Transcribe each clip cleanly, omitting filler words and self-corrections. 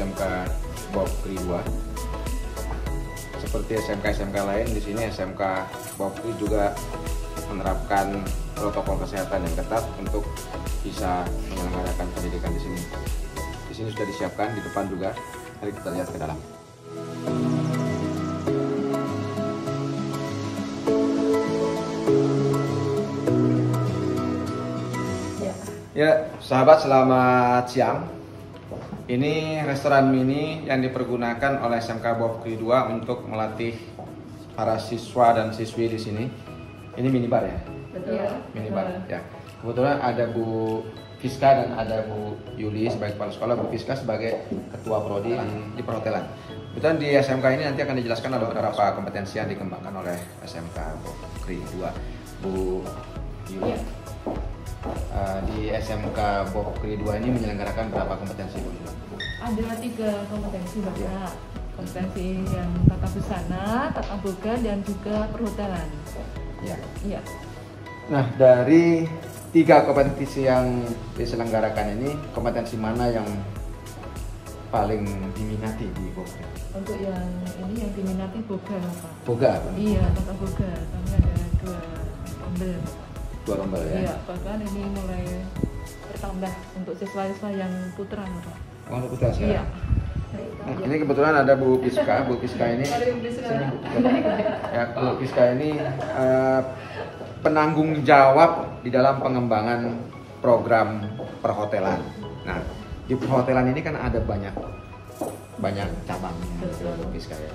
SMK Bokri 2. Seperti SMK-SMK lain, di sini SMK Bokri juga menerapkan protokol kesehatan yang ketat untuk bisa menyelenggarakan pendidikan di sini. Di sini sudah disiapkan, di depan juga. Mari kita lihat ke dalam. Ya, sahabat, selamat siang. Ini restoran mini yang dipergunakan oleh SMK Bokri 2 untuk melatih para siswa dan siswi di sini. Ini minibar ya? Betul. Minibar ya. Kebetulan ada Bu Fiska dan ada Bu Yuli sebagai kepala sekolah, Bu Fiska sebagai ketua prodi di perhotelan. Kebetulan di SMK ini nanti akan dijelaskan ada beberapa kompetensi yang dikembangkan oleh SMK Bokri 2. Bu Yuli. Di SMK Bokri 2 ini menyelenggarakan berapa kompetensi, Bu? Ada 3 kompetensi Bapak. Kompetensi yang tata busana, tata boga, dan juga perhotelan. Ya. Iya. Nah, dari 3 kompetensi yang diselenggarakan ini, kompetensi mana yang paling diminati di Bokri? Untuk yang ini yang diminati boga Bapak. Boga? Iya, tata boga. Kami ada 2 rombel. 2 rombel ya? Iya, bahkan ini mulai bertambah untuk siswa-siswa yang putra Bapak. Untuk putra sekarang? Iya. Nah, ini kebetulan ada Bu Fiska. Bu Fiska ini ya, Bu Fiska ini penanggung jawab di dalam pengembangan program perhotelan. Nah, di perhotelan ini kan ada banyak cabangnya, Bu Fiska ya.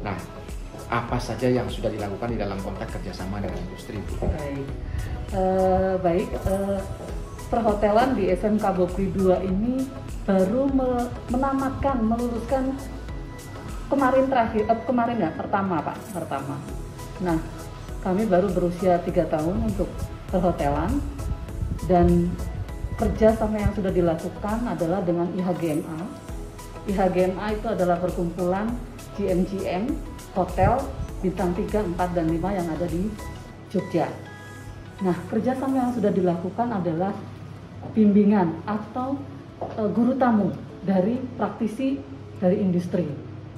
Nah, apa saja yang sudah dilakukan di dalam konteks kerjasama dengan industri, Bu? Baik, perhotelan di SMK Bokri 2 ini baru menamatkan, meluluskan kemarin pertama. Nah, kami baru berusia 3 tahun untuk perhotelan, dan kerja sama yang sudah dilakukan adalah dengan IHGMA. IHGMA itu adalah perkumpulan GM hotel bintang 3, 4, dan 5 yang ada di Jogja. Nah, kerjasama yang sudah dilakukan adalah bimbingan atau guru tamu dari praktisi dari industri.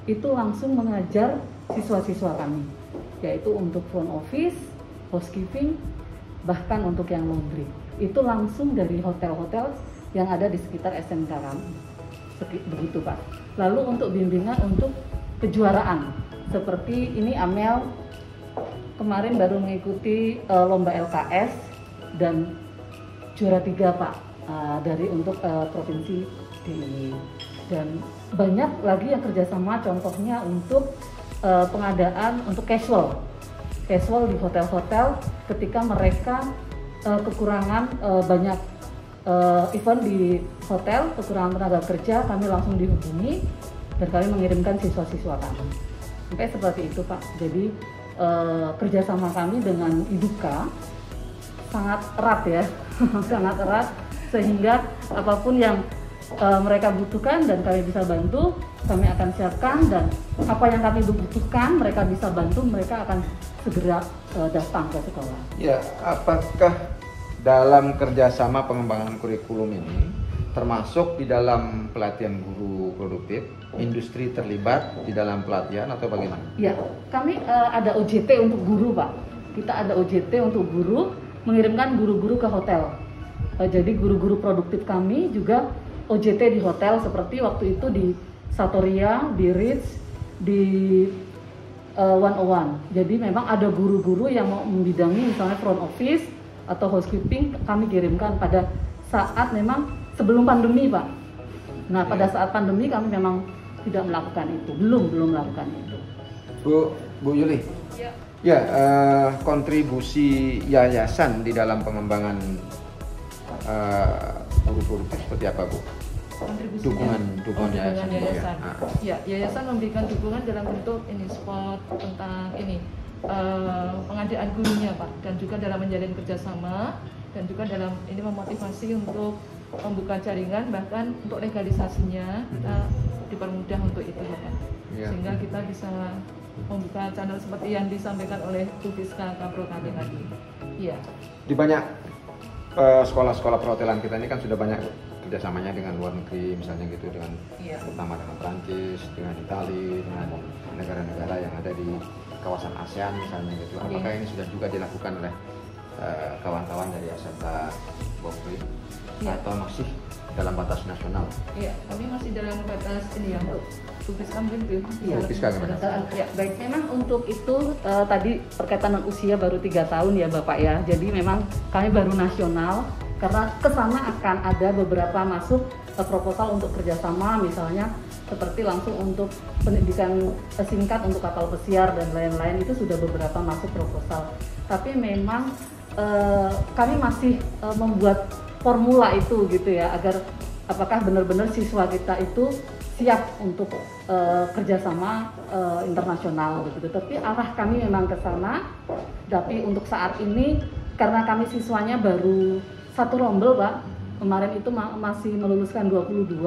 Itu langsung mengajar siswa-siswa kami, yaitu untuk front office, housekeeping, bahkan untuk yang laundry. Itu langsung dari hotel-hotel yang ada di sekitar SMK kami. Begitu Pak. Lalu untuk bimbingan untuk kejuaraan, seperti ini Amel kemarin baru mengikuti lomba LKS dan juara 3 Pak, dari untuk provinsi DIY. Dan banyak lagi yang kerjasama, contohnya untuk pengadaan untuk casual di hotel-hotel ketika mereka kekurangan banyak event di hotel, kekurangan tenaga kerja, kami langsung dihubungi dan kami mengirimkan siswa-siswa kami. Sampai seperti itu Pak. Jadi kerjasama kami dengan IDUKA sangat erat ya, sangat erat, sehingga apapun yang mereka butuhkan dan kami bisa bantu, kami akan siapkan, dan apa yang kami butuhkan mereka bisa bantu, mereka akan segera datang ke sekolah. Ya, apakah dalam kerjasama pengembangan kurikulum ini termasuk di dalam pelatihan guru produktif, industri terlibat di dalam pelatihan atau bagaimana? Ya, kami ada OJT untuk guru Pak. Kita ada OJT untuk guru, mengirimkan guru-guru ke hotel. Jadi guru-guru produktif kami juga OJT di hotel, seperti waktu itu di Satoria, di Ritz, di 101. Jadi memang ada guru-guru yang mau membidangi misalnya front office atau housekeeping, kami kirimkan pada saat memang sebelum pandemi Pak. Nah, pada saat pandemi kami memang tidak melakukan itu, belum melakukan itu. Bu Yuli. Ya, kontribusi yayasan di dalam pengembangan guru produktif seperti apa, Bu? Dukungan yayasan. Ya, yayasan memberikan dukungan dalam bentuk ini spot tentang ini pengadaan gurunya Pak, dan juga dalam menjalin kerjasama, dan juga dalam ini memotivasi untuk membuka jaringan, bahkan untuk legalisasinya kita dipermudah untuk itu Bapak. Sehingga kita bisa membuka channel seperti yang disampaikan oleh Bu Fiska Kapro kami tadi. Iya. Di banyak sekolah-sekolah perhotelan kita ini kan sudah banyak kerjasamanya dengan luar negeri, misalnya gitu, dengan terutama dengan Prancis, dengan Italia, dengan negara-negara yang ada di kawasan ASEAN misalnya gitu. Apakah ini sudah juga dilakukan oleh kawan-kawan dari SMK Bokri atau masih dalam batas nasional? Iya, kami masih dalam batas ini ya, untuk Fiska mungkin belum. Fiska gimana? Ya, baik, memang untuk itu tadi berkaitan dengan usia baru 3 tahun ya Bapak ya. Jadi memang kami baru nasional, karena ke sana akan ada beberapa masuk proposal untuk kerjasama, misalnya seperti langsung untuk pendidikan singkat untuk kapal pesiar dan lain-lain, itu sudah beberapa masuk proposal. Tapi memang kami masih membuat formula itu gitu ya, agar apakah benar-benar siswa kita itu siap untuk kerjasama internasional begitu. Tapi arah kami memang ke sana. Tapi untuk saat ini karena kami siswanya baru 1 rombel Pak, kemarin itu masih meluluskan 22,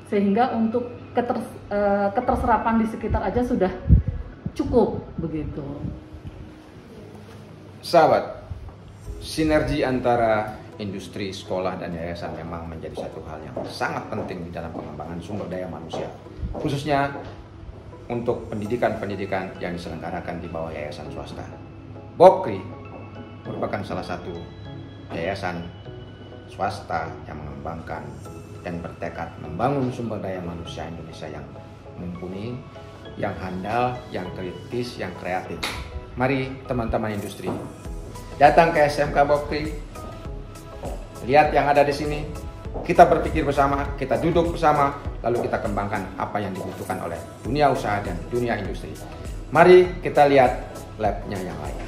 sehingga untuk keterserapan di sekitar aja sudah cukup begitu. Sahabat, sinergi antara industri, sekolah, dan yayasan memang menjadi satu hal yang sangat penting di dalam pengembangan sumber daya manusia, khususnya untuk pendidikan-pendidikan yang diselenggarakan di bawah yayasan swasta. Bokri merupakan salah satu yayasan swasta yang mengembangkan dan bertekad membangun sumber daya manusia Indonesia yang mumpuni, yang handal, yang kritis, yang kreatif. Mari teman-teman industri datang ke SMK Bokri, lihat yang ada di sini, kita berpikir bersama, kita duduk bersama, lalu kita kembangkan apa yang dibutuhkan oleh dunia usaha dan dunia industri. Mari kita lihat labnya yang lain.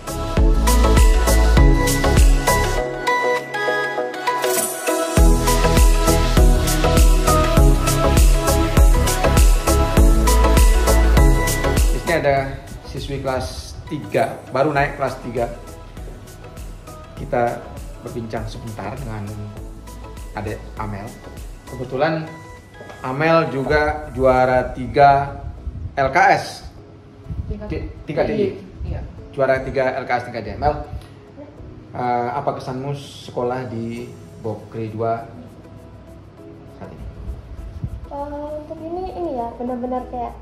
Di sini ada siswi kelas 3, baru naik kelas 3. Kita berbincang sebentar dengan adik Amel. Kebetulan Amel juga juara 3 LKS tingkat DI. Juara 3 LKS tingkat DI. Amel, apa kesanmu sekolah di Bokri 2 saat ini? Untuk ini ya benar-benar kayak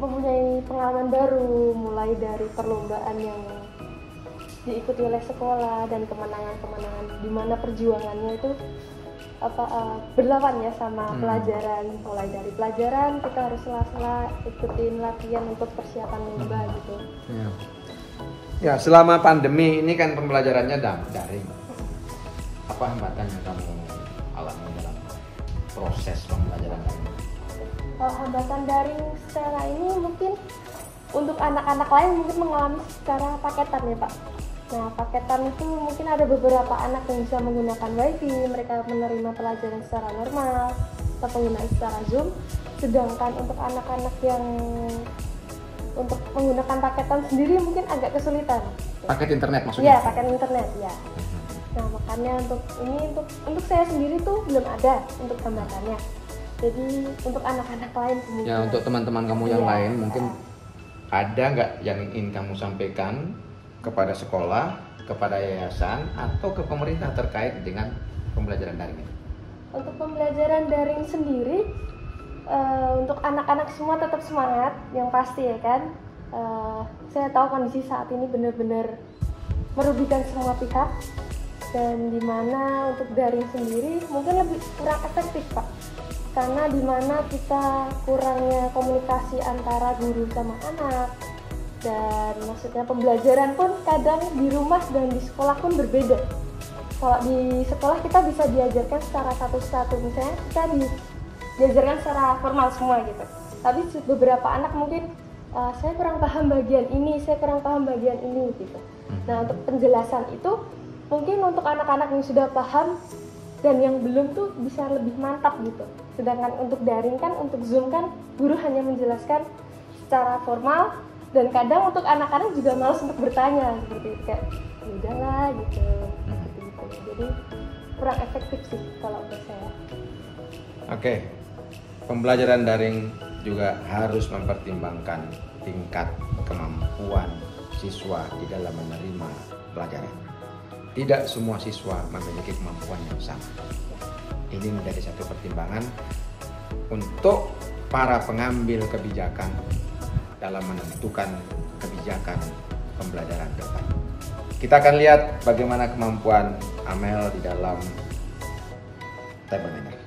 mempunyai pengalaman baru, mulai dari perlombaan yang diikuti oleh sekolah dan kemenangan-kemenangan di mana perjuangannya itu berlawan ya sama pelajaran. Mulai dari pelajaran kita harus sela-sela ikutin latihan untuk persiapan lomba gitu. Ya, selama pandemi ini kan pembelajarannya daring. Apa hambatan yang kamu alami dalam proses pembelajaran daring? Hambatan daring secara ini mungkin untuk anak-anak lain mungkin mengalami secara paketan ya Pak. Nah, paketan itu mungkin ada beberapa anak yang bisa menggunakan wifi, mereka menerima pelajaran secara normal atau penggunaan secara Zoom. Sedangkan untuk anak-anak yang untuk menggunakan paketan sendiri mungkin agak kesulitan. Paket internet maksudnya? Iya, paket internet ya. Nah, makanya untuk saya sendiri tuh belum ada untuk gambarannya. Jadi untuk anak-anak lain mungkin. Ya, untuk teman-teman kamu yang lain mungkin ada nggak yang ingin kamu sampaikan kepada sekolah, kepada yayasan, atau ke pemerintah terkait dengan pembelajaran daring ini? Untuk pembelajaran daring sendiri, untuk anak-anak semua tetap semangat, yang pasti ya kan. Saya tahu kondisi saat ini benar-benar merugikan semua pihak, dan dimana untuk daring sendiri mungkin lebih kurang efektif Pak. Karena dimana kita kurangnya komunikasi antara guru sama anak, dan maksudnya pembelajaran pun kadang di rumah dan di sekolah pun berbeda. Kalau di sekolah kita bisa diajarkan secara satu-satu, misalnya kita diajarkan secara formal semua gitu. Tapi beberapa anak mungkin saya kurang paham bagian ini, saya kurang paham bagian ini gitu. Nah, untuk penjelasan itu mungkin untuk anak-anak yang sudah paham dan yang belum tuh bisa lebih mantap gitu. Sedangkan untuk daring kan, untuk Zoom kan guru hanya menjelaskan secara formal, dan kadang untuk anak-anak juga malas untuk bertanya seperti itu, kayak udahlah gitu. Jadi kurang efektif sih kalau untuk saya. Oke, pembelajaran daring juga harus mempertimbangkan tingkat kemampuan siswa di dalam menerima pelajaran. Tidak semua siswa memiliki kemampuan yang sama. Ini menjadi satu pertimbangan untuk para pengambil kebijakan dalam menentukan kebijakan pembelajaran ke depan. Kita akan lihat bagaimana kemampuan Amel di dalam table manner.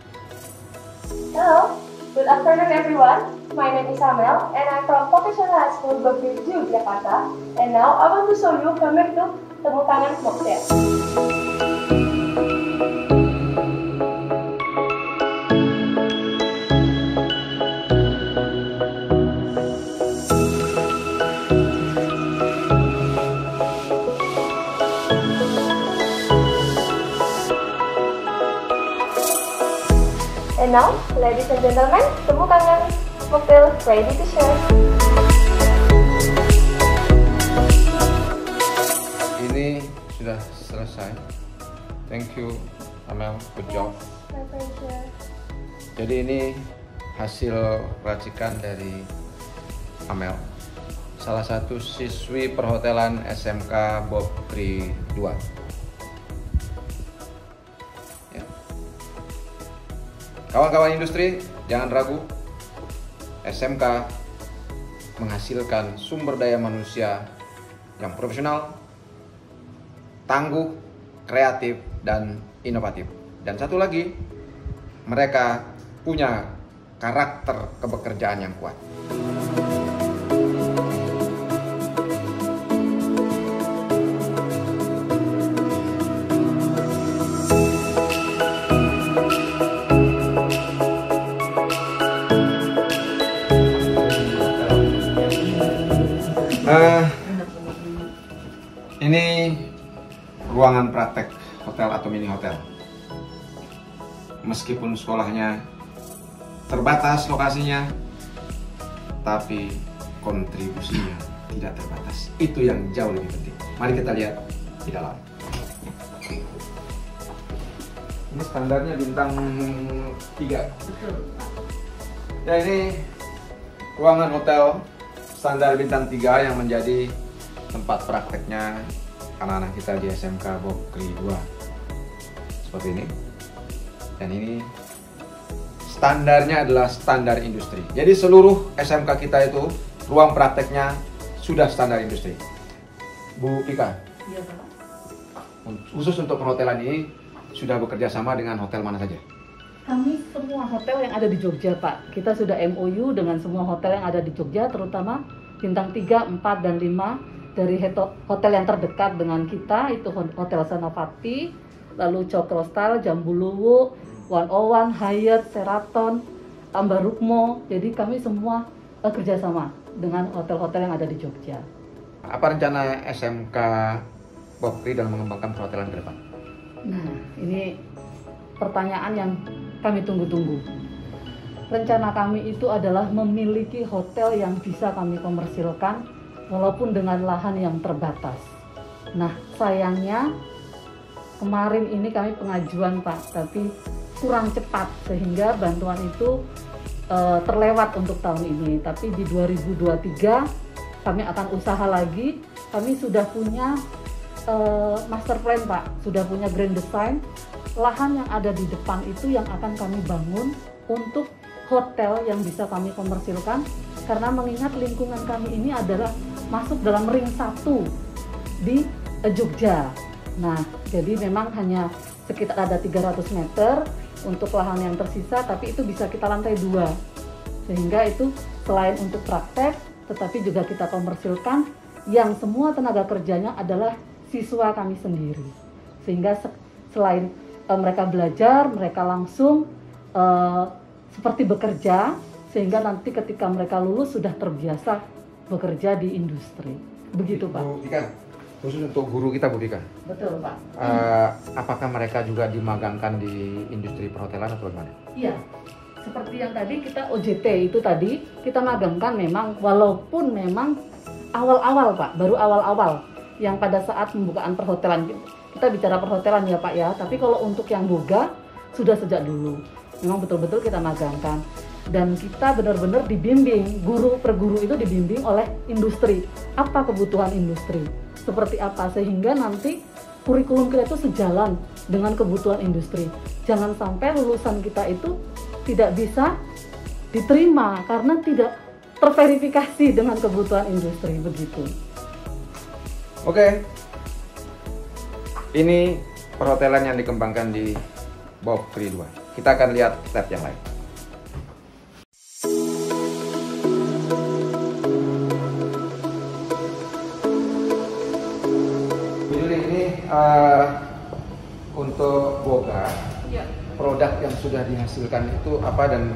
Hello, good afternoon everyone. My name is Amel and I'm from Vocational High School Bukit Jakarta. And now I want to show you how to tepuk tangan mocktail. And now, ladies and gentlemen, tepuk tangan mocktail ready to share. Ini sudah selesai. Thank you, Amel. Good job. My pleasure. Jadi ini hasil racikan dari Amel, salah satu siswi perhotelan SMK Bob Kri 2. Ya. Kawan-kawan industri, jangan ragu. SMK menghasilkan sumber daya manusia yang profesional, tangguh, kreatif, dan inovatif. Dan satu lagi, mereka punya karakter kebekerjaan yang kuat. Ini ruangan praktek hotel atau mini hotel. Meskipun sekolahnya terbatas lokasinya, tapi kontribusinya tidak terbatas. Itu yang jauh lebih penting. Mari kita lihat di dalam. Ini standarnya bintang 3. Ya, ini ruangan hotel standar bintang 3 yang menjadi tempat prakteknya anak-anak kita di SMK Bob Kri 2. Seperti ini. Dan ini standarnya adalah standar industri. Jadi seluruh SMK kita itu ruang prakteknya sudah standar industri. Bu Pika, Iya, Pak. khusus untuk perhotelan ini sudah bekerja sama dengan hotel mana saja? Kami semua hotel yang ada di Jogja, Pak. Kita sudah MOU dengan semua hotel yang ada di Jogja, terutama bintang 3, 4, dan 5. Dari hotel yang terdekat dengan kita itu Hotel Senopati, lalu Cokrostal, Jambuluwu, 101, Hyatt, Sheraton, Ambarukmo. Jadi kami semua kerjasama dengan hotel-hotel yang ada di Jogja. Apa rencana SMK Bob Kri dalam mengembangkan perhotelan ke depan? Nah, ini pertanyaan yang kami tunggu-tunggu. Rencana kami itu adalah memiliki hotel yang bisa kami komersilkan walaupun dengan lahan yang terbatas. Nah, sayangnya kemarin ini kami pengajuan, Pak, tapi kurang cepat sehingga bantuan itu terlewat untuk tahun ini. Tapi di 2023 kami akan usaha lagi. Kami sudah punya master plan, Pak, sudah punya grand design. Lahan yang ada di depan itu yang akan kami bangun untuk hotel yang bisa kami komersilkan, karena mengingat lingkungan kami ini adalah masuk dalam ring 1 di Jogja. Nah, jadi memang hanya sekitar ada 300 meter untuk lahan yang tersisa, tapi itu bisa kita lantai 2. Sehingga itu selain untuk praktek, tetapi juga kita komersilkan yang semua tenaga kerjanya adalah siswa kami sendiri. Sehingga selain mereka belajar, mereka langsung seperti bekerja, sehingga nanti ketika mereka lulus sudah terbiasa bekerja di industri. Begitu, Pak. Bu Pika, khusus untuk guru kita, Bu Pika. Betul, Pak. Apakah mereka juga dimagangkan di industri perhotelan atau bagaimana? Iya. Seperti yang tadi kita OJT itu tadi kita magangkan, memang walaupun memang awal-awal, Pak, baru awal-awal yang pada saat pembukaan perhotelan. Kita bicara perhotelan ya, Pak, ya. Tapi kalau untuk yang boga sudah sejak dulu. Memang betul-betul kita magangkan. Dan kita benar-benar dibimbing, guru per guru itu dibimbing oleh industri. Apa kebutuhan industri? Seperti apa? Sehingga nanti kurikulum kita itu sejalan dengan kebutuhan industri. Jangan sampai lulusan kita itu tidak bisa diterima karena tidak terverifikasi dengan kebutuhan industri, begitu. Oke. Ini perhotelan yang dikembangkan di Bob Kri 2. Kita akan lihat lab yang lain. Untuk Boga, Ya. produk yang sudah dihasilkan itu apa dan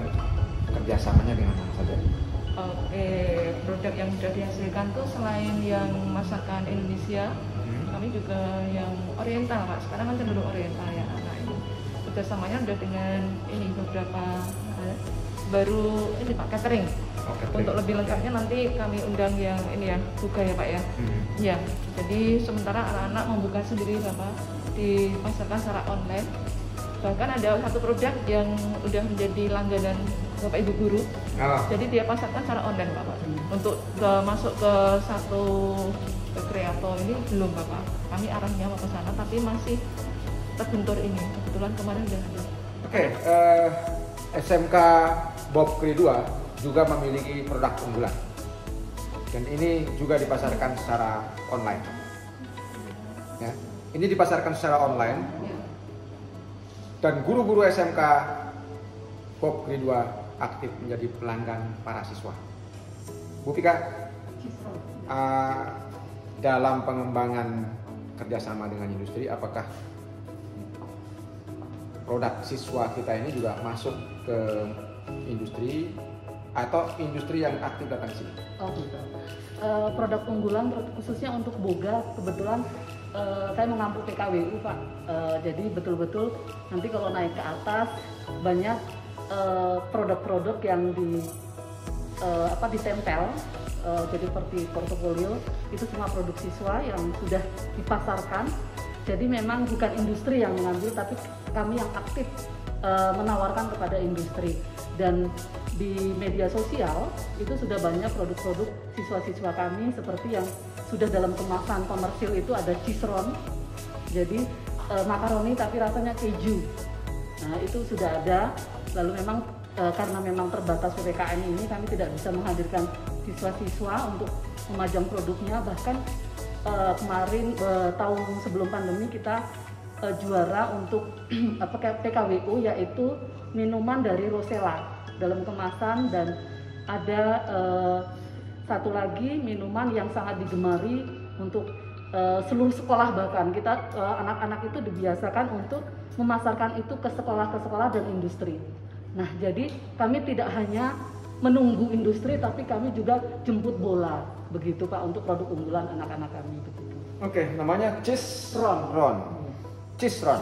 kerjasamanya dengan mana saja? Oke, produk yang sudah dihasilkan tuh selain yang masakan Indonesia, kami juga yang oriental Pak. Sekarang kan cenderung oriental ya anak ini. Kerjasamanya udah dengan ini beberapa baru ini Pak catering. Untuk lebih lengkapnya nanti kami undang yang ini ya buka ya Pak ya. Ya, jadi sementara anak-anak membuka sendiri Bapak dipasarkan secara online. Bahkan ada satu produk yang udah menjadi langganan Bapak Ibu guru. Jadi dia pasarkan secara online Bapak. Untuk masuk ke satu kreator ini belum Bapak. Kami arahnya mau ke sana tapi masih terbentur ini. Kebetulan kemarin udah ada. Oke, SMK Bob Kri 2 juga memiliki produk unggulan. Dan ini juga dipasarkan secara online. Ya, ini dipasarkan secara online. Dan guru-guru SMK Bob Kri 2 aktif menjadi pelanggan para siswa. Bu Pika, dalam pengembangan kerjasama dengan industri, apakah produk siswa kita ini juga masuk ke industri atau industri yang aktif datang ke sini? Oh gitu. Produk unggulan khususnya untuk Boga kebetulan saya mengampu PKWU Pak. Jadi betul-betul nanti kalau naik ke atas banyak produk-produk yang ditempel. Jadi seperti portofolio itu semua produk siswa yang sudah dipasarkan. Jadi memang bukan industri yang mengambil tapi kami yang aktif menawarkan kepada industri. Dan di media sosial itu sudah banyak produk-produk siswa-siswa kami seperti yang sudah dalam kemasan komersil itu ada cheese roll. Jadi makaroni tapi rasanya keju. Nah, itu sudah ada. Lalu memang karena memang terbatas PPKM ini kami tidak bisa menghadirkan siswa-siswa untuk memajang produknya. Bahkan kemarin tahun sebelum pandemi kita juara untuk PKWU yaitu minuman dari Rosella dalam kemasan, dan ada satu lagi minuman yang sangat digemari untuk seluruh sekolah. Bahkan kita anak-anak itu dibiasakan untuk memasarkan itu ke sekolah dan industri. Nah, jadi kami tidak hanya menunggu industri tapi kami juga jemput bola begitu Pak untuk produk unggulan anak-anak kami begitu. Oke, namanya cheese ron. Cheese ron.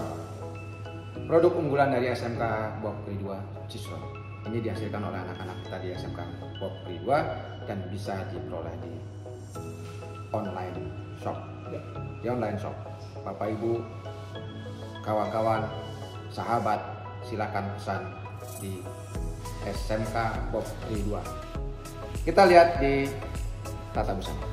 Produk unggulan dari SMK Bob Kri 2, cheese ron. Ini dihasilkan oleh anak-anak kita di SMK Bob Kri 2 dan bisa diperoleh di online shop. Di online shop. Bapak Ibu, kawan-kawan, sahabat, silakan pesan di SMK Bob Kri 2. Kita lihat di Tata Busana.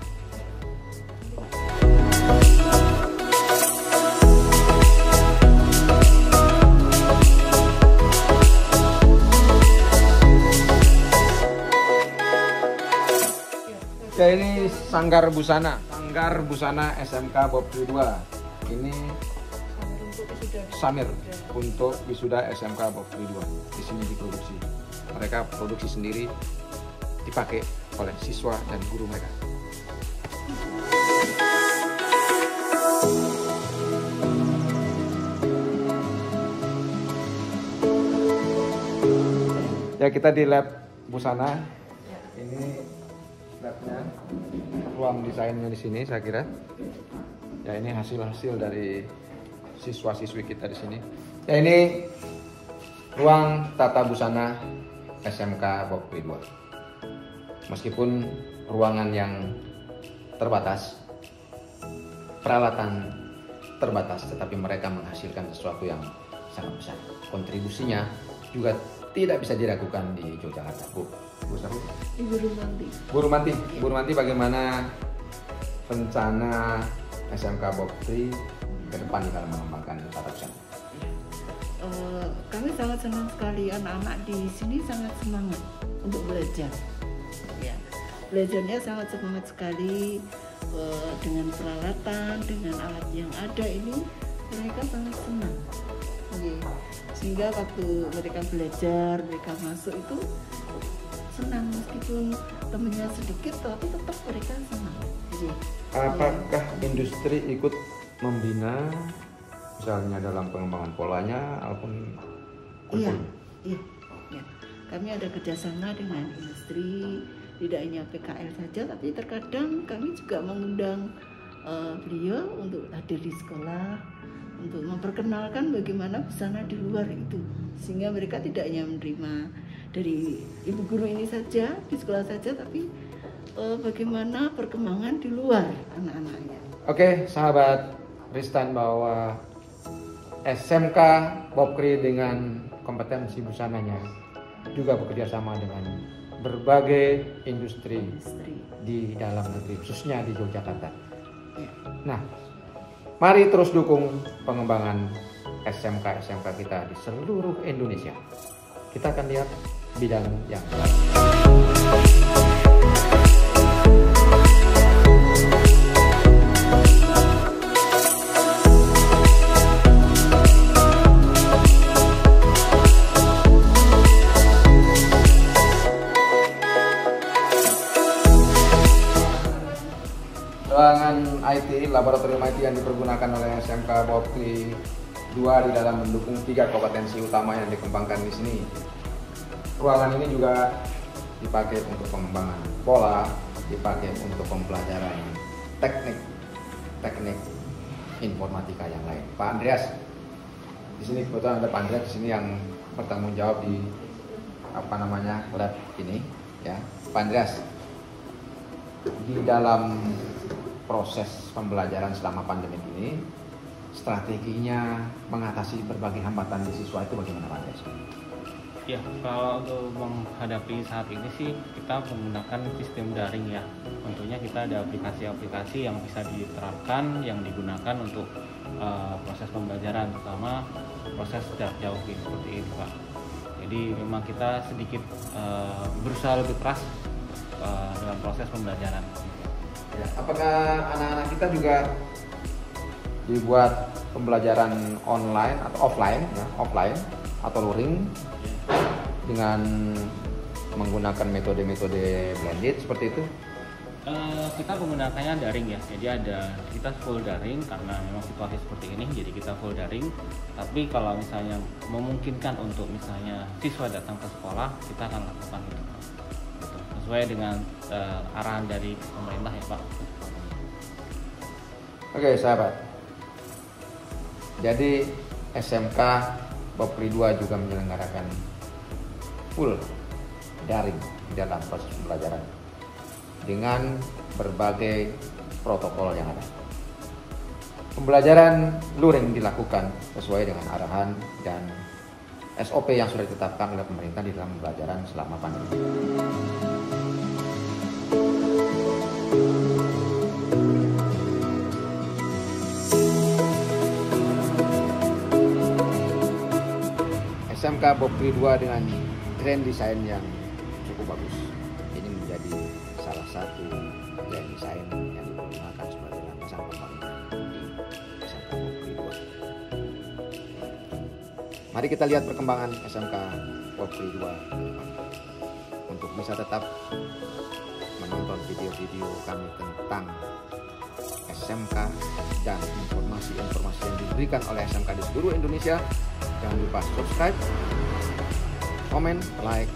Ya, ini Sanggar Busana SMK Bob Kri 2. Ini samir untuk wisuda SMK Bob Kri 2. Di sini diproduksi. Mereka produksi sendiri, dipakai oleh siswa dan guru mereka. Ya, kita di lab busana. Ini labnya, ruang desainnya di sini saya kira. Ya, ini hasil-hasil dari siswa-siswi kita di sini. Ya, ini ruang tata busana SMK Bob Kri 2. Meskipun ruangan yang terbatas, peralatan terbatas, tetapi mereka menghasilkan sesuatu yang sangat besar. Kontribusinya juga tidak bisa diragukan di Yogyakarta. Bu Saru. Bu Rumanti, bagaimana rencana SMK Bob Kri ke depan nih dalam mengembangkan startup STEM? Kami sangat senang sekali, anak-anak di sini sangat semangat untuk belajar. Ya, belajarnya sangat semangat sekali, dengan peralatan, dengan alat yang ada ini mereka sangat senang. Sehingga waktu mereka belajar, mereka masuk itu senang, meskipun temennya sedikit tapi tetap mereka senang. Apakah industri ikut membina misalnya dalam pengembangan polanya ataupun iya. Kami ada kerjasama dengan industri, tidak hanya PKL saja, tapi terkadang kami juga mengundang beliau untuk hadir di sekolah, untuk memperkenalkan bagaimana busana di luar itu, sehingga mereka tidak hanya menerima dari ibu guru ini saja di sekolah saja, tapi bagaimana perkembangan di luar anak-anaknya. Oke, sahabat Ristan, bahwa SMK Popkri dengan kompetensi busananya juga bekerja sama dengan berbagai industri di dalam negeri, khususnya di Yogyakarta. Nah, mari terus dukung pengembangan SMK kita di seluruh Indonesia. Kita akan lihat bidang yang lain. Ruangan IT, laboratorium IT yang dipergunakan oleh SMK Popkri 2 di dalam mendukung 3 kompetensi utama yang dikembangkan di sini. Ruangan ini juga dipakai untuk pengembangan pola, dipakai untuk pembelajaran teknik informatika yang lain. Pak Andreas, di sini kebetulan ada Pak Andreas di sini yang bertanggung jawab di lab ini, ya. Pak Andreas, di dalam proses pembelajaran selama pandemi ini, strateginya mengatasi berbagai hambatan di siswa itu bagaimana Pak Andreas? Ya, kalau untuk menghadapi saat ini sih kita menggunakan sistem daring ya. Tentunya kita ada aplikasi-aplikasi yang bisa diterapkan, yang digunakan untuk proses pembelajaran, terutama proses jarak jauh seperti itu Pak. Jadi memang kita sedikit berusaha lebih keras dalam proses pembelajaran. Ya, apakah anak-anak kita juga dibuat pembelajaran online atau offline atau luring dengan menggunakan metode-metode blended seperti itu? Kita menggunakannya daring ya, jadi kita full daring karena memang situasi seperti ini, jadi kita full daring. Tapi kalau misalnya memungkinkan untuk misalnya siswa datang ke sekolah, kita akan lakukan itu. Sesuai dengan arahan dari pemerintah ya Pak. Oke sahabat, jadi SMK Popkri 2 juga menyelenggarakan full daring dalam proses pembelajaran dengan berbagai protokol yang ada. Pembelajaran luring dilakukan sesuai dengan arahan dan SOP yang sudah ditetapkan oleh pemerintah di dalam pembelajaran selama pandemi. SMK Popkri 2 dengan grand desain yang cukup bagus. Ini menjadi salah satu grand desain yang digunakan sebagai landasan pembangunan di SMK Popkri 2. Mari kita lihat perkembangan SMK Popkri 2 untuk bisa tetap menonton video-video kami tentang SMK dan informasi-informasi yang diberikan oleh SMK di seluruh Indonesia. Jangan lupa subscribe, komen, like,